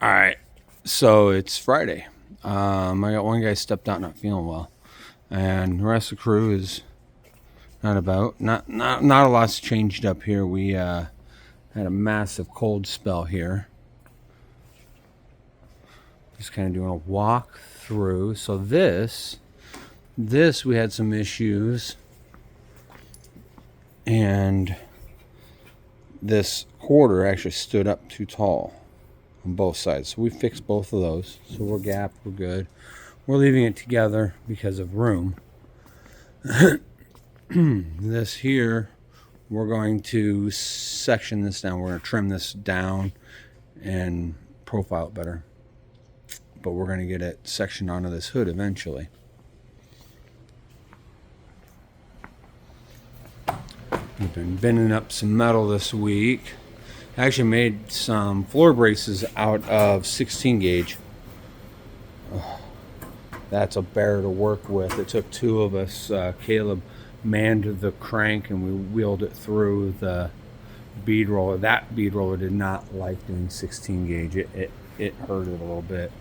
All right, so it's Friday. I got one guy stepped out not feeling well, and the rest of the crew is not about. Not a lot's changed up here. We had a massive cold spell here. Just kind of doing a walk through. So this we had some issues, and this quarter actually stood up too tall on both sides. So we fixed both of those. So we're gapped. We're good. We're leaving it together because of room. This here, we're going to section this down. We're going to trim this down and profile it better. But we're going to get it sectioned onto this hood eventually. We've been bending up some metal this week. I actually made some floor braces out of 16 gauge. Oh, that's a bear to work with. It took two of us. Caleb manned the crank and we wheeled it through the bead roller. That bead roller did not like doing 16 gauge. It hurt it a little bit.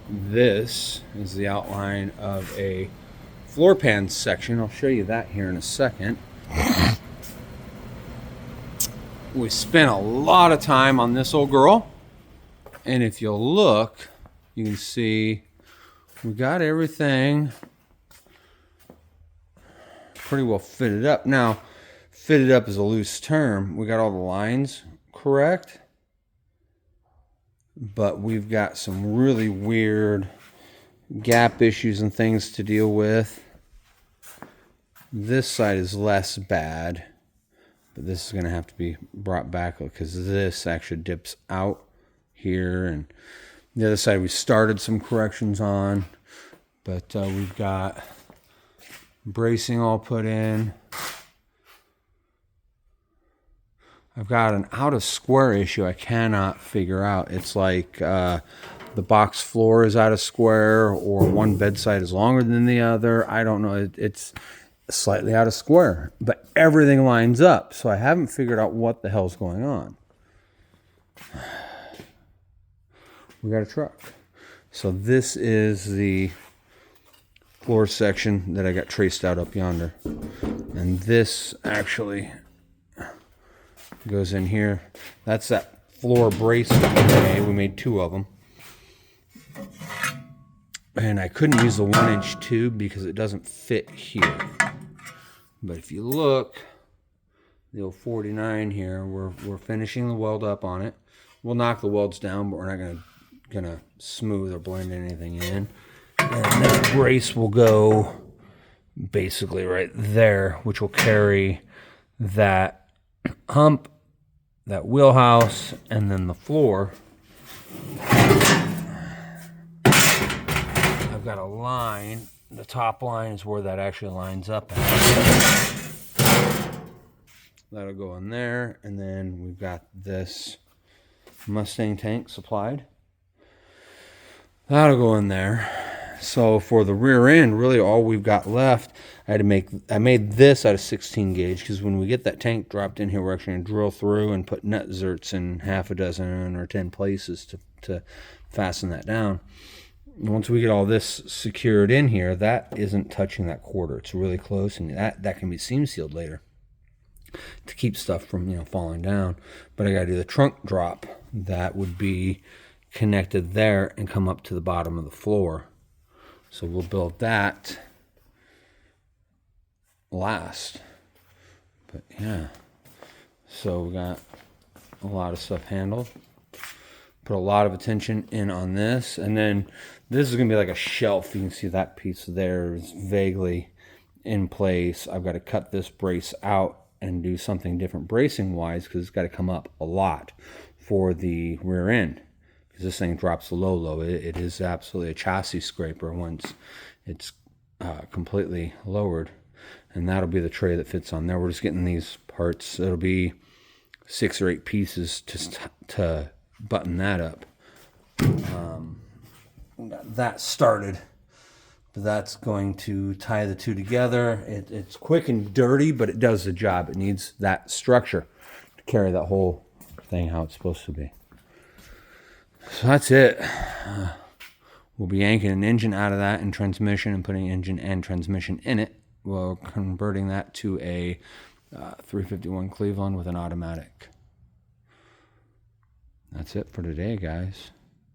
This is the outline of a floor pan section. I'll show you that here in a second. We spent a lot of time on this old girl, and if you'll look, you can see we got everything pretty well fitted up. Now, fitted up is a loose term. We got all the lines correct, but we've got some really weird gap issues and things to deal with. This side is less bad, but this is going to have to be brought back because this actually dips out here. And the other side we started some corrections on, but we've got bracing all put in. I've got an out of square issue I cannot figure out. It's like the box floor is out of square, or one bedside is longer than the other. I don't know. It's slightly out of square, but everything lines up. So I haven't figured out what the hell's going on. We got a truck. So this is the floor section that I got traced out up yonder. And this actually goes in here. That's that floor brace that we made. We made two of them. And I couldn't use the 1-inch tube because it doesn't fit here. But if you look, the old 49 here, we're finishing the weld up on it. We'll knock the welds down, but we're not gonna smooth or blend anything in. And this brace will go basically right there, which will carry that hump, that wheelhouse, and then the floor. I've got a line. The top line is where that actually lines up at. That'll go in there, and then we've got this Mustang tank supplied. That'll go in there. So for the rear end, really all we've got left, I made this out of 16 gauge because when we get that tank dropped in here, we're actually going to drill through and put nut zerts in half a dozen or 10 places to fasten that down. Once we get all this secured in here, that isn't touching that quarter. It's really close, and that can be seam sealed later to keep stuff from falling down. But I got to do the trunk drop. That would be connected there and come up to the bottom of the floor. So we'll build that last. But yeah, so we got a lot of stuff handled. Put a lot of attention in on this, and then this is going to be like a shelf. You can see that piece there is vaguely in place. I've got to cut this brace out and do something different bracing wise because it's got to come up a lot for the rear end because this thing drops low. It is absolutely a chassis scraper once it's completely lowered, and that'll be the tray that fits on there. We're just getting these parts. It'll be 6 or 8 pieces to button that up. Got that started, but that's going to tie the two together. It's quick and dirty, but it does the job. It needs that structure to carry that whole thing how it's supposed to be. So that's it. We'll be yanking an engine out of that and transmission and putting engine and transmission in it. We're converting that to a 351 Cleveland with an automatic. That's it for today, guys.